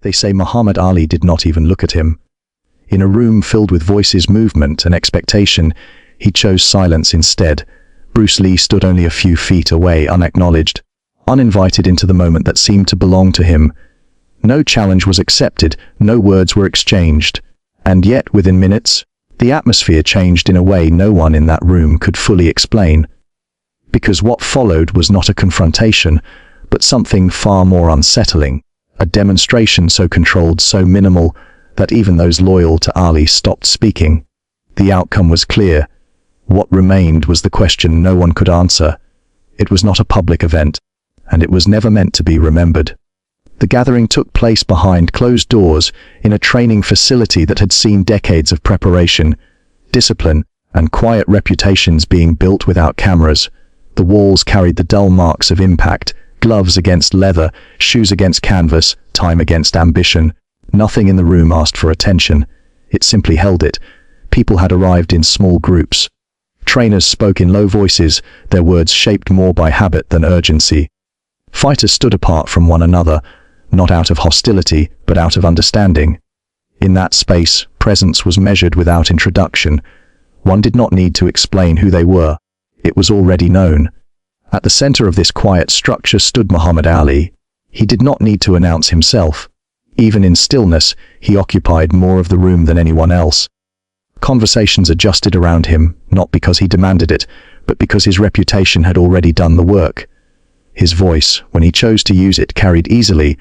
They say Muhammad Ali did not even look at him. In a room filled with voices, movement, and expectation, he chose silence instead. Bruce Lee stood only a few feet away, unacknowledged, uninvited into the moment that seemed to belong to him. No challenge was accepted, no words were exchanged. And yet, within minutes, the atmosphere changed in a way no one in that room could fully explain. Because what followed was not a confrontation, but something far more unsettling. A demonstration so controlled, so minimal, that even those loyal to Ali stopped speaking. The outcome was clear. What remained was the question no one could answer. It was not a public event, and it was never meant to be remembered. The gathering took place behind closed doors in a training facility that had seen decades of preparation, discipline, and quiet reputations being built without cameras. The walls carried the dull marks of impact, gloves against leather, shoes against canvas, time against ambition. Nothing in the room asked for attention. It simply held it. People had arrived in small groups. Trainers spoke in low voices, their words shaped more by habit than urgency. Fighters stood apart from one another, not out of hostility, but out of understanding. In that space, presence was measured without introduction. One did not need to explain who they were. It was already known. At the center of this quiet structure stood Muhammad Ali. He did not need to announce himself. Even in stillness, he occupied more of the room than anyone else. Conversations adjusted around him, not because he demanded it, but because his reputation had already done the work. His voice, when he chose to use it, carried easily,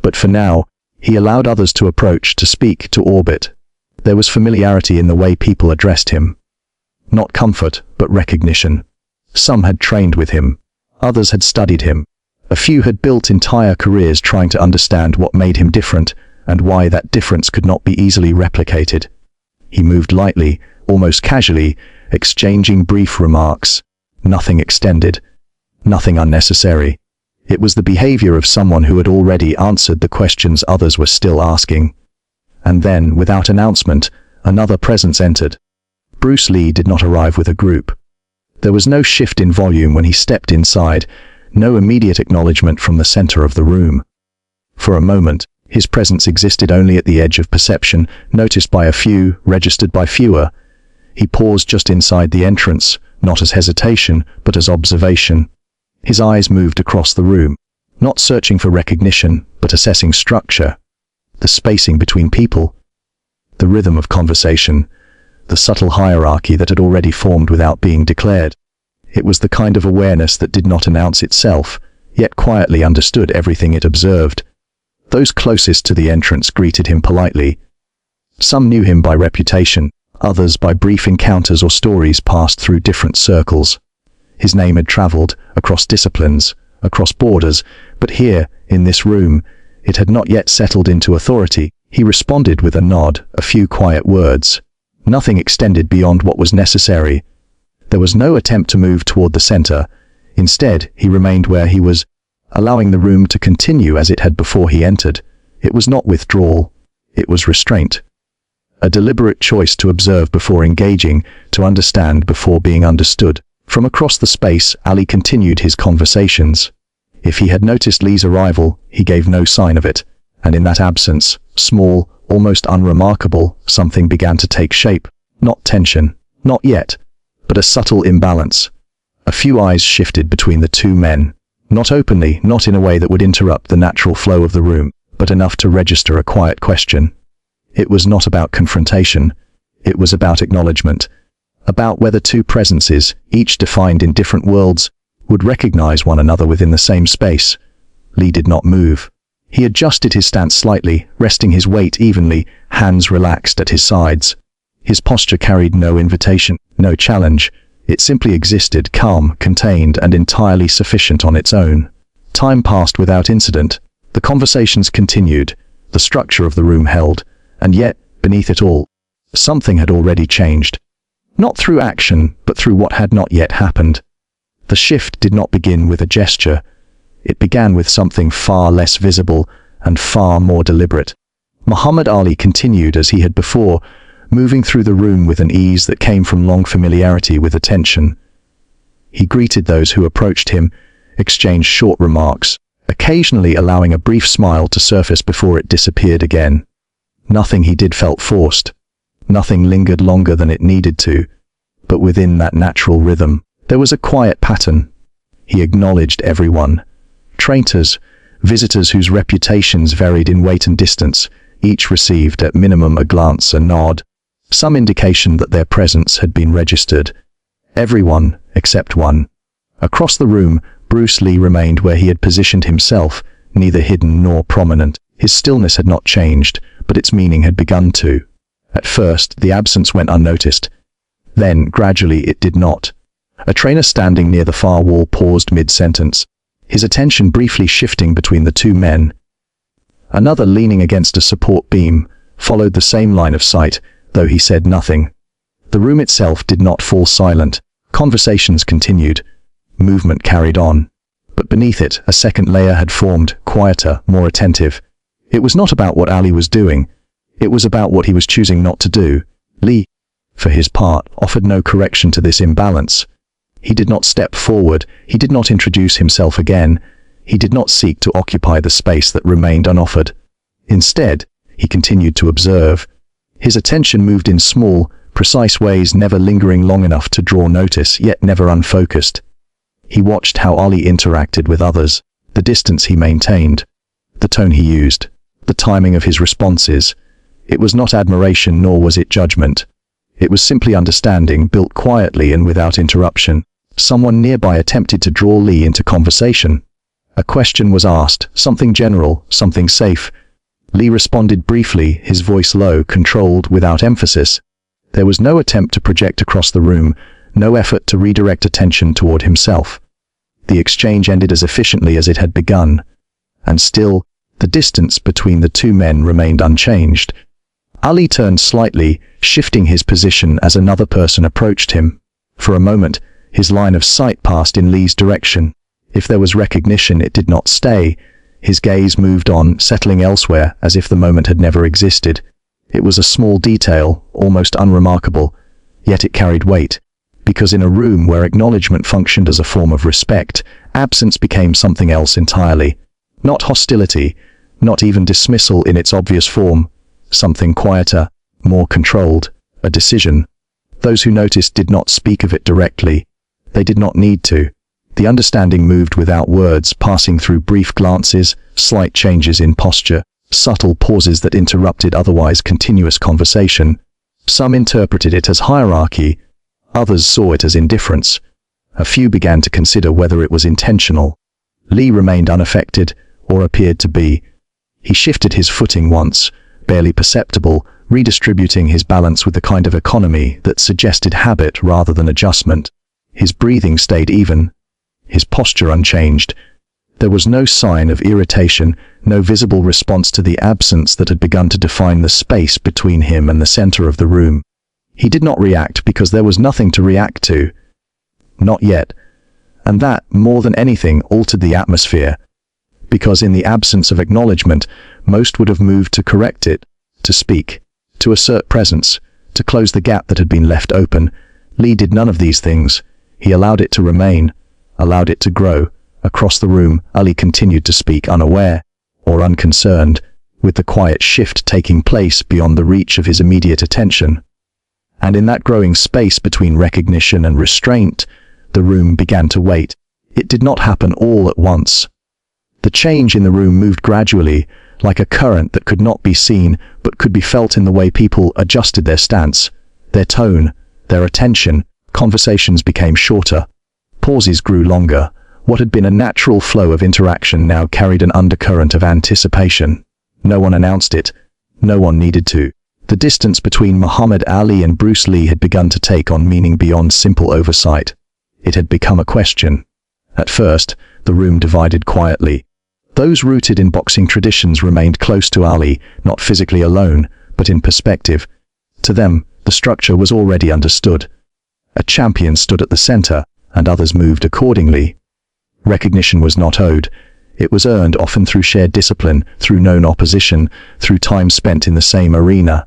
but for now, he allowed others to approach, to speak, to orbit. There was familiarity in the way people addressed him. Not comfort, but recognition. Some had trained with him. Others had studied him. A few had built entire careers trying to understand what made him different and why that difference could not be easily replicated. He moved lightly, almost casually, exchanging brief remarks. Nothing extended. Nothing unnecessary. It was the behavior of someone who had already answered the questions others were still asking. And then, without announcement, another presence entered. Bruce Lee did not arrive with a group. There was no shift in volume when he stepped inside, no immediate acknowledgement from the center of the room. For a moment, his presence existed only at the edge of perception, noticed by a few, registered by fewer. He paused just inside the entrance, not as hesitation, but as observation. His eyes moved across the room, not searching for recognition, but assessing structure. The spacing between people, the rhythm of conversation, the subtle hierarchy that had already formed without being declared. It was the kind of awareness that did not announce itself, yet quietly understood everything it observed. Those closest to the entrance greeted him politely. Some knew him by reputation, others by brief encounters or stories passed through different circles. His name had traveled across disciplines, across borders, but here, in this room, it had not yet settled into authority. He responded with a nod, a few quiet words. Nothing extended beyond what was necessary. There was no attempt to move toward the center. Instead, he remained where he was, allowing the room to continue as it had before he entered. It was not withdrawal. It was restraint. A deliberate choice to observe before engaging, to understand before being understood. From across the space, Ali continued his conversations. If he had noticed Lee's arrival, he gave no sign of it. And in that absence, small, almost unremarkable, something began to take shape. Not tension, not yet, but a subtle imbalance. A few eyes shifted between the two men. Not openly, not in a way that would interrupt the natural flow of the room, but enough to register a quiet question. It was not about confrontation. It was about acknowledgement. About whether two presences, each defined in different worlds, would recognize one another within the same space. Lee did not move. He adjusted his stance slightly, resting his weight evenly, hands relaxed at his sides. His posture carried no invitation, no challenge. It simply existed, calm, contained, and entirely sufficient on its own. Time passed without incident. The conversations continued. The structure of the room held. And yet, beneath it all, something had already changed. Not through action, but through what had not yet happened. The shift did not begin with a gesture. It began with something far less visible and far more deliberate. Muhammad Ali continued as he had before, moving through the room with an ease that came from long familiarity with attention. He greeted those who approached him, exchanged short remarks, occasionally allowing a brief smile to surface before it disappeared again. Nothing he did felt forced. Nothing lingered longer than it needed to. But within that natural rhythm, there was a quiet pattern. He acknowledged everyone. Traitors, visitors whose reputations varied in weight and distance, each received at minimum a glance, a nod, some indication that their presence had been registered. Everyone, except one. Across the room, Bruce Lee remained where he had positioned himself, neither hidden nor prominent. His stillness had not changed, but its meaning had begun to. At first, the absence went unnoticed. Then, gradually, it did not. A trainer standing near the far wall paused mid-sentence, his attention briefly shifting between the two men. Another, leaning against a support beam, followed the same line of sight, though he said nothing. The room itself did not fall silent. Conversations continued. Movement carried on. But beneath it, a second layer had formed, quieter, more attentive. It was not about what Ali was doing. It was about what he was choosing not to do. Lee, for his part, offered no correction to this imbalance. He did not step forward. He did not introduce himself again. He did not seek to occupy the space that remained unoffered. Instead, he continued to observe. His attention moved in small, precise ways, never lingering long enough to draw notice, yet never unfocused. He watched how Ali interacted with others, the distance he maintained, the tone he used, the timing of his responses. It was not admiration, nor was it judgment. It was simply understanding, built quietly and without interruption. Someone nearby attempted to draw Lee into conversation. A question was asked, something general, something safe. Lee responded briefly, his voice low, controlled, without emphasis. There was no attempt to project across the room, no effort to redirect attention toward himself. The exchange ended as efficiently as it had begun. And still, the distance between the two men remained unchanged. Ali turned slightly, shifting his position as another person approached him. For a moment, his line of sight passed in Lee's direction. If there was recognition, it did not stay. His gaze moved on, settling elsewhere, as if the moment had never existed. It was a small detail, almost unremarkable, yet it carried weight. Because in a room where acknowledgement functioned as a form of respect, absence became something else entirely. Not hostility, not even dismissal in its obvious form. Something quieter, more controlled, a decision. Those who noticed did not speak of it directly. They did not need to. The understanding moved without words, passing through brief glances, slight changes in posture, subtle pauses that interrupted otherwise continuous conversation. Some interpreted it as hierarchy, others saw it as indifference. A few began to consider whether it was intentional. Lee remained unaffected, or appeared to be. He shifted his footing once, barely perceptible, redistributing his balance with the kind of economy that suggested habit rather than adjustment. His breathing stayed even, his posture unchanged. There was no sign of irritation, no visible response to the absence that had begun to define the space between him and the center of the room. He did not react because there was nothing to react to. Not yet. And that, more than anything, altered the atmosphere. Because in the absence of acknowledgement, most would have moved to correct it, to speak, to assert presence, to close the gap that had been left open. Lee did none of these things. He allowed it to remain, allowed it to grow. Across the room, Ali continued to speak, unaware or unconcerned, with the quiet shift taking place beyond the reach of his immediate attention. And in that growing space between recognition and restraint, the room began to wait. It did not happen all at once. The change in the room moved gradually, like a current that could not be seen but could be felt in the way people adjusted their stance, their tone, their attention. Conversations became shorter. Pauses grew longer. What had been a natural flow of interaction now carried an undercurrent of anticipation. No one announced it. No one needed to. The distance between Muhammad Ali and Bruce Lee had begun to take on meaning beyond simple oversight. It had become a question. At first, the room divided quietly. Those rooted in boxing traditions remained close to Ali, not physically alone, but in perspective. To them, the structure was already understood. A champion stood at the center, and others moved accordingly. Recognition was not owed. It was earned, often through shared discipline, through known opposition, through time spent in the same arena.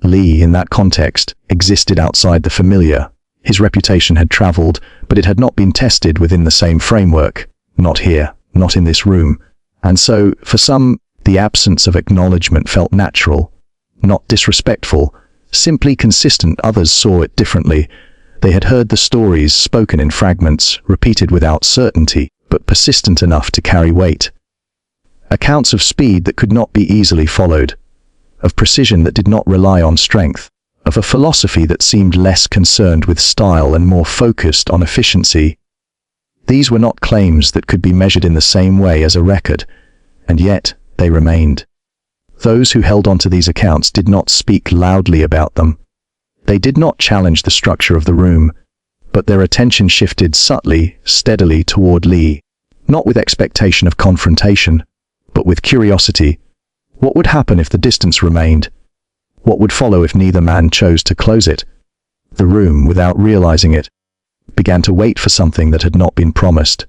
Lee, in that context, existed outside the familiar. His reputation had traveled, but it had not been tested within the same framework. Not here, not in this room. And so, for some, the absence of acknowledgement felt natural, not disrespectful, simply consistent. Others saw it differently. They had heard the stories spoken in fragments, repeated without certainty, but persistent enough to carry weight. Accounts of speed that could not be easily followed, of precision that did not rely on strength, of a philosophy that seemed less concerned with style and more focused on efficiency. These were not claims that could be measured in the same way as a record, and yet they remained. Those who held onto these accounts did not speak loudly about them. They did not challenge the structure of the room, but their attention shifted subtly, steadily toward Lee, not with expectation of confrontation, but with curiosity. What would happen if the distance remained? What would follow if neither man chose to close it? The room, without realizing it, began to wait for something that had not been promised.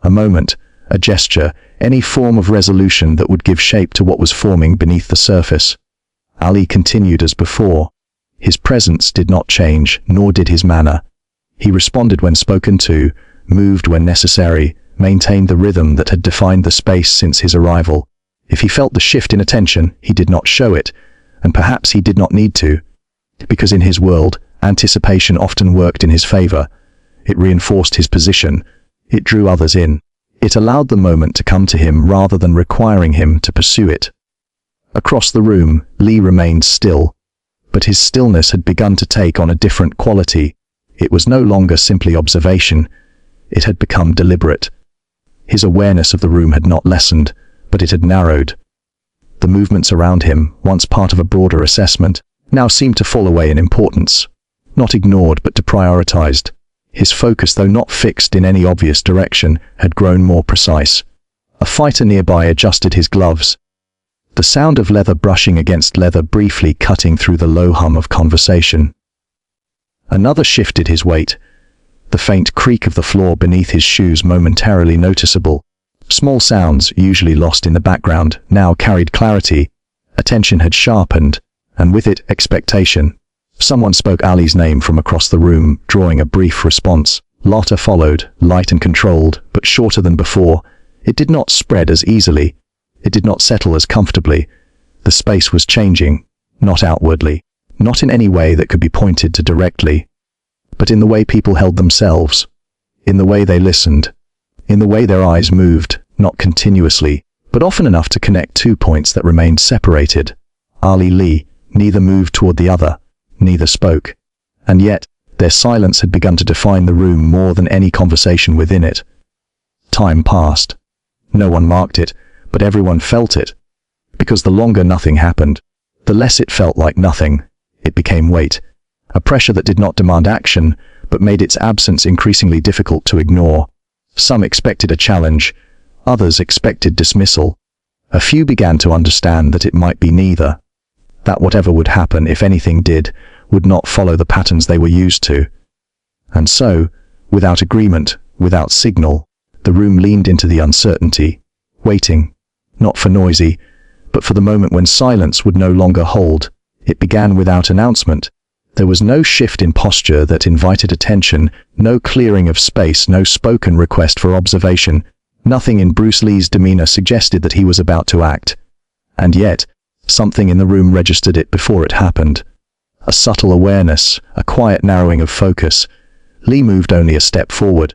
A moment, a gesture, any form of resolution that would give shape to what was forming beneath the surface. Ali continued as before. His presence did not change, nor did his manner. He responded when spoken to, moved when necessary, maintained the rhythm that had defined the space since his arrival. If he felt the shift in attention, he did not show it, and perhaps he did not need to, because in his world, anticipation often worked in his favor. It reinforced his position. It drew others in. It allowed the moment to come to him rather than requiring him to pursue it. Across the room, Lee remained still, but his stillness had begun to take on a different quality. It was no longer simply observation. It had become deliberate. His awareness of the room had not lessened, but it had narrowed. The movements around him, once part of a broader assessment, now seemed to fall away in importance, not ignored but deprioritized. His focus, though not fixed in any obvious direction, had grown more precise. A fighter nearby adjusted his gloves. The sound of leather brushing against leather briefly cutting through the low hum of conversation. Another shifted his weight, the faint creak of the floor beneath his shoes momentarily noticeable. Small sounds, usually lost in the background, now carried clarity. Attention had sharpened, and with it, expectation. Someone spoke Ali's name from across the room, drawing a brief response. Laughter followed, light and controlled, but shorter than before. It did not spread as easily. It did not settle as comfortably. The space was changing, not outwardly, not in any way that could be pointed to directly, but in the way people held themselves, in the way they listened, in the way their eyes moved, not continuously, but often enough to connect 2 points that remained separated. Ali Lee, neither moved toward the other, neither spoke, and yet their silence had begun to define the room more than any conversation within it. Time passed. No one marked it, but everyone felt it, because the longer nothing happened, the less it felt like nothing. It became weight, a pressure that did not demand action, but made its absence increasingly difficult to ignore. Some expected a challenge, others expected dismissal. A few began to understand that it might be neither, that whatever would happen, if anything did, would not follow the patterns they were used to. And so, without agreement, without signal, the room leaned into the uncertainty, waiting, not for noisy, but for the moment when silence would no longer hold. It began without announcement. There was no shift in posture that invited attention, no clearing of space, no spoken request for observation. Nothing in Bruce Lee's demeanor suggested that he was about to act. And yet, something in the room registered it before it happened. A subtle awareness, a quiet narrowing of focus. Lee moved only a step forward,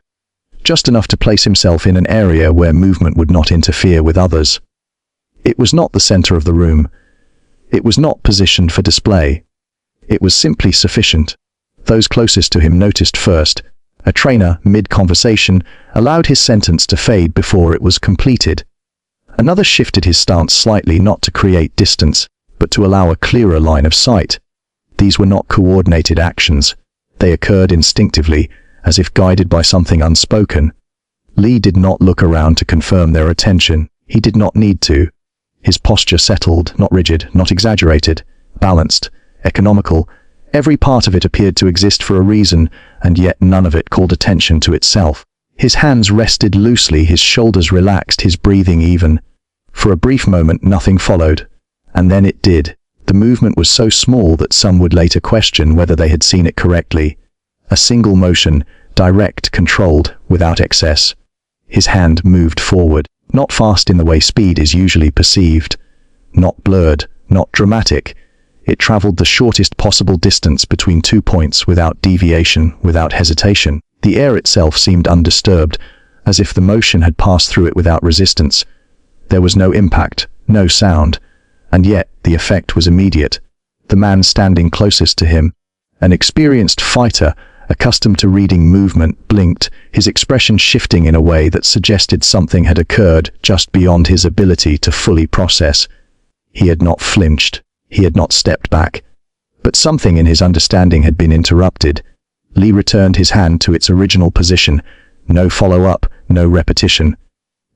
just enough to place himself in an area where movement would not interfere with others. It was not the center of the room. It was not positioned for display. It was simply sufficient. Those closest to him noticed first. A trainer, mid-conversation, allowed his sentence to fade before it was completed. Another shifted his stance slightly, not to create distance, but to allow a clearer line of sight. These were not coordinated actions. They occurred instinctively, as if guided by something unspoken. Lee did not look around to confirm their attention. He did not need to. His posture settled, not rigid, not exaggerated, balanced, economical. Every part of it appeared to exist for a reason, and yet none of it called attention to itself. His hands rested loosely, his shoulders relaxed, his breathing even. For a brief moment nothing followed, and then it did. The movement was so small that some would later question whether they had seen it correctly. A single motion, direct, controlled, without excess. His hand moved forward, not fast in the way speed is usually perceived, not blurred, not dramatic. It traveled the shortest possible distance between 2 points without deviation, without hesitation. The air itself seemed undisturbed, as if the motion had passed through it without resistance. There was no impact, no sound, and yet the effect was immediate. The man standing closest to him, an experienced fighter, accustomed to reading movement, blinked, his expression shifting in a way that suggested something had occurred just beyond his ability to fully process. He had not flinched. He had not stepped back. But something in his understanding had been interrupted. Lee returned his hand to its original position. No follow-up, no repetition.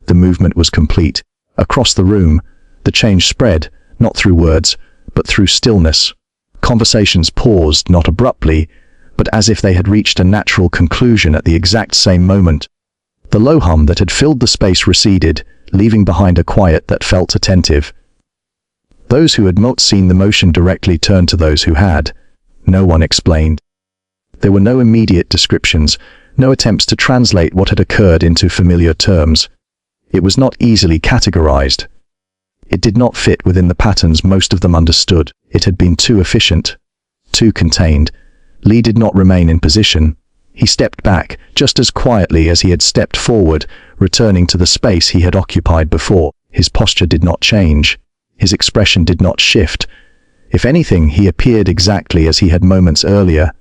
The movement was complete. Across the room, the change spread, not through words, but through stillness. Conversations paused, not abruptly, but as if they had reached a natural conclusion at the exact same moment. The low hum that had filled the space receded, leaving behind a quiet that felt attentive. Those who had not seen the motion directly turned to those who had. No one explained. There were no immediate descriptions, no attempts to translate what had occurred into familiar terms. It was not easily categorized. It did not fit within the patterns most of them understood. It had been too efficient, too contained. Lee did not remain in position. He stepped back, just as quietly as he had stepped forward, returning to the space he had occupied before. His posture did not change. His expression did not shift. If anything, he appeared exactly as he had moments earlier,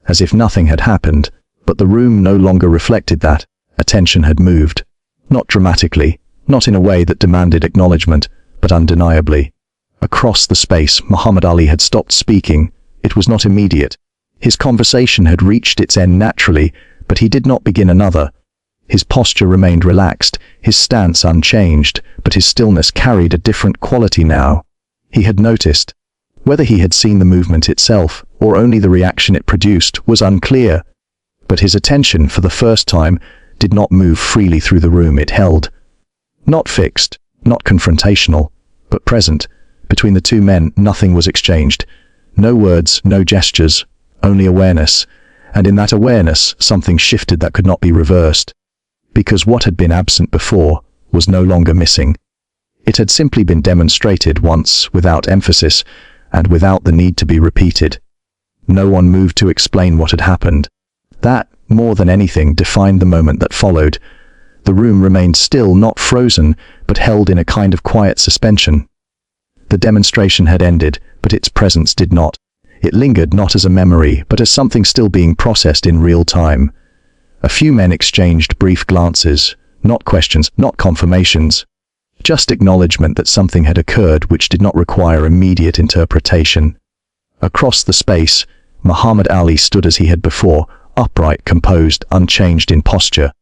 as if nothing had happened, but the room no longer reflected that. Attention had moved. Not dramatically, not in a way that demanded acknowledgement, but undeniably. Across the space, Muhammad Ali had stopped speaking. It was not immediate. His conversation had reached its end naturally, but he did not begin another. His posture remained relaxed, his stance unchanged, but his stillness carried a different quality now. He had noticed. Whether he had seen the movement itself, or only the reaction it produced, was unclear. But his attention, for the first time, did not move freely through the room it held. Not fixed, not confrontational, but present. Between the two men, nothing was exchanged. No words, no gestures, only awareness. And in that awareness, something shifted that could not be reversed. Because what had been absent before was no longer missing. It had simply been demonstrated once, without emphasis, and without the need to be repeated. No one moved to explain what had happened. That, more than anything, defined the moment that followed. The room remained still, not frozen, but held in a kind of quiet suspension. The demonstration had ended, but its presence did not. It lingered not as a memory, but as something still being processed in real time. A few men exchanged brief glances, not questions, not confirmations. Just acknowledgement that something had occurred which did not require immediate interpretation. Across the space, Muhammad Ali stood as he had before, upright, composed, unchanged in posture.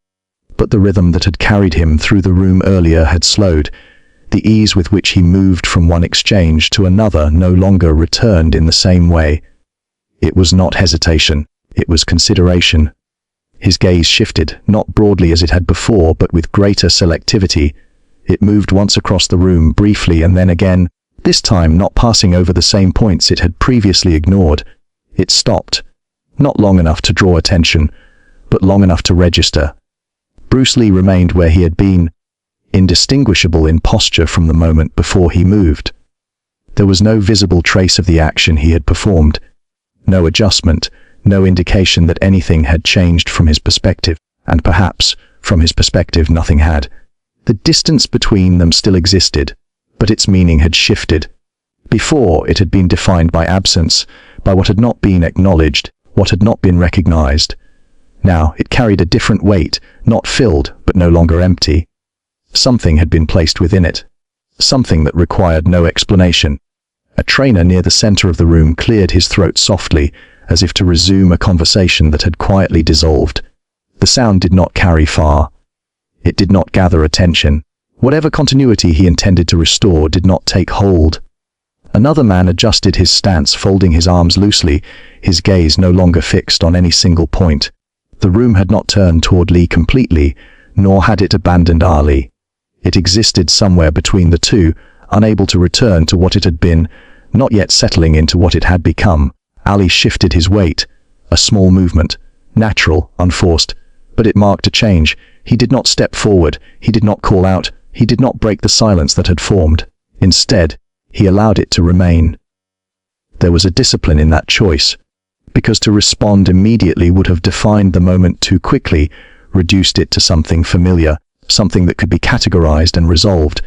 But the rhythm that had carried him through the room earlier had slowed. The ease with which he moved from one exchange to another no longer returned in the same way. It was not hesitation, it was consideration. His gaze shifted, not broadly as it had before, but with greater selectivity. It moved once across the room briefly and then again, this time not passing over the same points it had previously ignored. It stopped, not long enough to draw attention, but long enough to register. Bruce Lee remained where he had been, indistinguishable in posture from the moment before he moved. There was no visible trace of the action he had performed, no adjustment, no indication that anything had changed from his perspective, and perhaps, from his perspective, nothing had. The distance between them still existed, but its meaning had shifted. Before, it had been defined by absence, by what had not been acknowledged, what had not been recognized. Now, it carried a different weight, not filled, but no longer empty. Something had been placed within it. Something that required no explanation. A trainer near the center of the room cleared his throat softly, as if to resume a conversation that had quietly dissolved. The sound did not carry far. It did not gather attention. Whatever continuity he intended to restore did not take hold. Another man adjusted his stance, folding his arms loosely, his gaze no longer fixed on any single point. The room had not turned toward Lee completely, nor had it abandoned Ali. It existed somewhere between the two, unable to return to what it had been, not yet settling into what it had become. Ali shifted his weight, a small movement, natural, unforced, but it marked a change. He did not step forward, he did not call out, he did not break the silence that had formed. Instead, he allowed it to remain. There was a discipline in that choice, because to respond immediately would have defined the moment too quickly, reduced it to something familiar, something that could be categorized and resolved.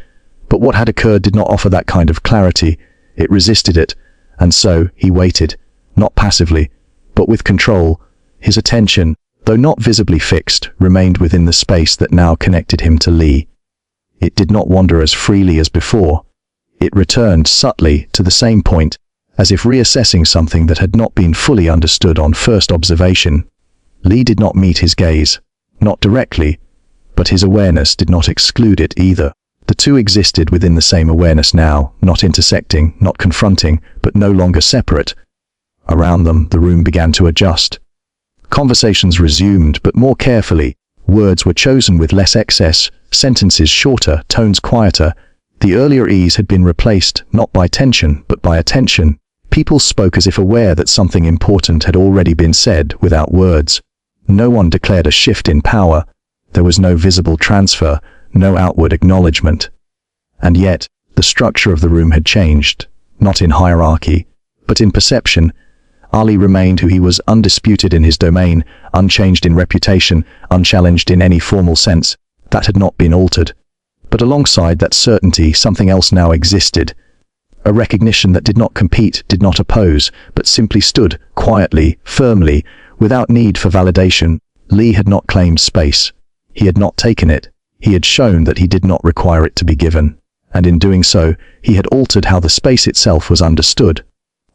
But what had occurred did not offer that kind of clarity. It resisted it, and so he waited, not passively, but with control. His attention, though not visibly fixed, remained within the space that now connected him to Lee. It did not wander as freely as before. It returned subtly to the same point, as if reassessing something that had not been fully understood on first observation. Lee did not meet his gaze, not directly, but his awareness did not exclude it either. The two existed within the same awareness now, not intersecting, not confronting, but no longer separate. Around them, the room began to adjust. Conversations resumed, but more carefully. Words were chosen with less excess, sentences shorter, tones quieter. The earlier ease had been replaced, not by tension, but by attention. People spoke as if aware that something important had already been said, without words. No one declared a shift in power. There was no visible transfer, no outward acknowledgement. And yet, the structure of the room had changed, not in hierarchy, but in perception. Ali remained who he was, undisputed in his domain, unchanged in reputation, unchallenged in any formal sense. That had not been altered. But alongside that certainty, something else now existed. A recognition that did not compete, did not oppose, but simply stood, quietly, firmly, without need for validation. Lee had not claimed space. He had not taken it. He had shown that he did not require it to be given. And in doing so, he had altered how the space itself was understood.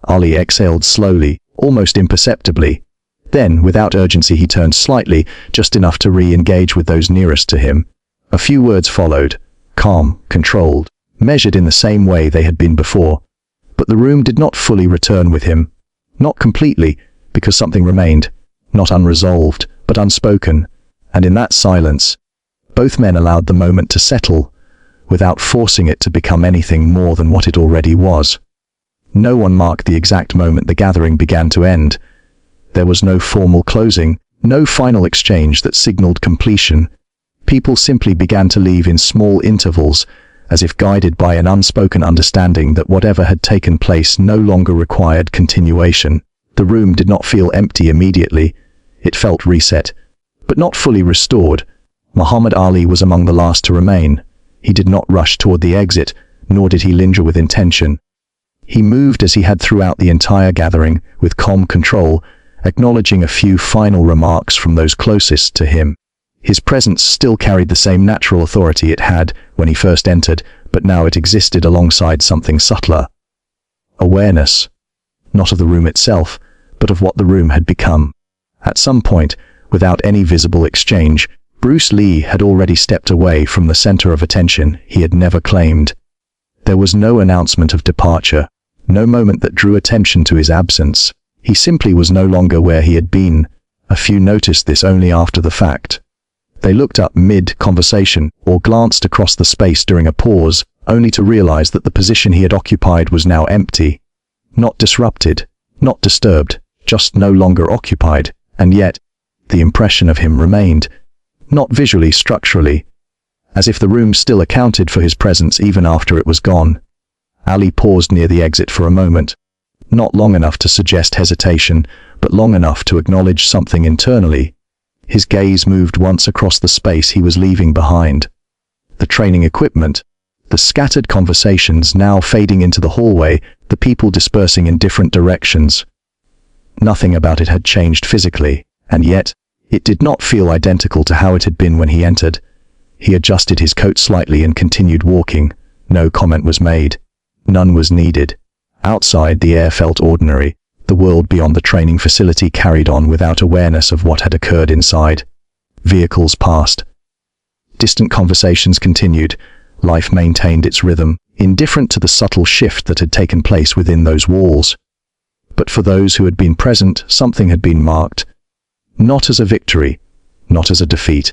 Ali exhaled slowly, almost imperceptibly. Then, without urgency, he turned slightly, just enough to re-engage with those nearest to him. A few words followed, calm, controlled, measured in the same way they had been before. But the room did not fully return with him. Not completely, because something remained, not unresolved, but unspoken. And in that silence, both men allowed the moment to settle, without forcing it to become anything more than what it already was. No one marked the exact moment the gathering began to end. There was no formal closing, no final exchange that signaled completion. People simply began to leave in small intervals, as if guided by an unspoken understanding that whatever had taken place no longer required continuation. The room did not feel empty immediately. It felt reset, but not fully restored. Muhammad Ali was among the last to remain. He did not rush toward the exit, nor did he linger with intention. He moved as he had throughout the entire gathering, with calm control, acknowledging a few final remarks from those closest to him. His presence still carried the same natural authority it had when he first entered, but now it existed alongside something subtler. Awareness, not of the room itself, but of what the room had become. At some point, without any visible exchange, Bruce Lee had already stepped away from the center of attention he had never claimed. There was no announcement of departure, no moment that drew attention to his absence. He simply was no longer where he had been. A few noticed this only after the fact. They looked up mid-conversation or glanced across the space during a pause, only to realize that the position he had occupied was now empty. Not disrupted, not disturbed, just no longer occupied. And yet, the impression of him remained, not visually, structurally, as if the room still accounted for his presence even after it was gone. Ali paused near the exit for a moment, not long enough to suggest hesitation, but long enough to acknowledge something internally. His gaze moved once across the space he was leaving behind. The training equipment, the scattered conversations now fading into the hallway, the people dispersing in different directions. Nothing about it had changed physically, and yet, it did not feel identical to how it had been when he entered. He adjusted his coat slightly and continued walking. No comment was made. None was needed. Outside, the air felt ordinary. The world beyond the training facility carried on without awareness of what had occurred inside. Vehicles passed. Distant conversations continued. Life maintained its rhythm, indifferent to the subtle shift that had taken place within those walls. But for those who had been present, something had been marked. Not as a victory, not as a defeat,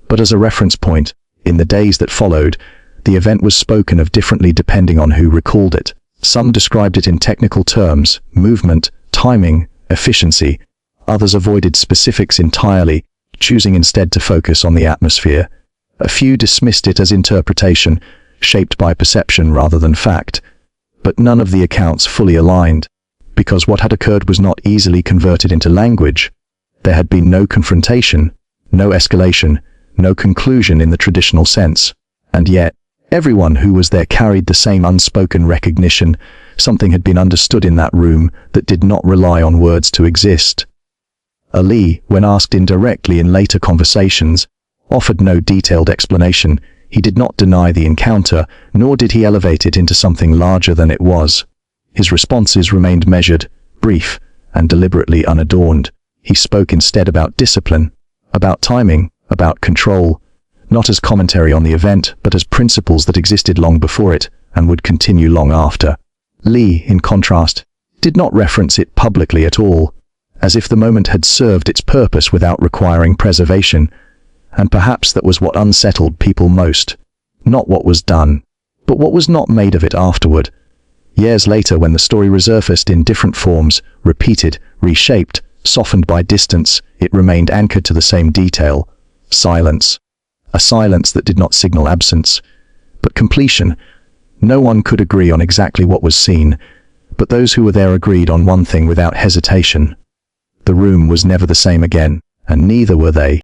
but as a reference point. In the days that followed, the event was spoken of differently depending on who recalled it. Some described it in technical terms: movement, timing, efficiency. Others avoided specifics entirely, choosing instead to focus on the atmosphere. A few dismissed it as interpretation, shaped by perception rather than fact. But none of the accounts fully aligned, because what had occurred was not easily converted into language. There had been no confrontation, no escalation, no conclusion in the traditional sense. And yet, everyone who was there carried the same unspoken recognition. Something had been understood in that room that did not rely on words to exist. Ali, when asked indirectly in later conversations, offered no detailed explanation. He did not deny the encounter, nor did he elevate it into something larger than it was. His responses remained measured, brief, and deliberately unadorned. He spoke instead about discipline, about timing, about control, not as commentary on the event, but as principles that existed long before it and would continue long after. Lee, in contrast, did not reference it publicly at all, as if the moment had served its purpose without requiring preservation. And perhaps that was what unsettled people most. Not what was done, but what was not made of it afterward. Years later, when the story resurfaced in different forms, repeated, reshaped, softened by distance, it remained anchored to the same detail: silence. A silence that did not signal absence, but completion. No one could agree on exactly what was seen, but those who were there agreed on one thing without hesitation. The room was never the same again, and neither were they.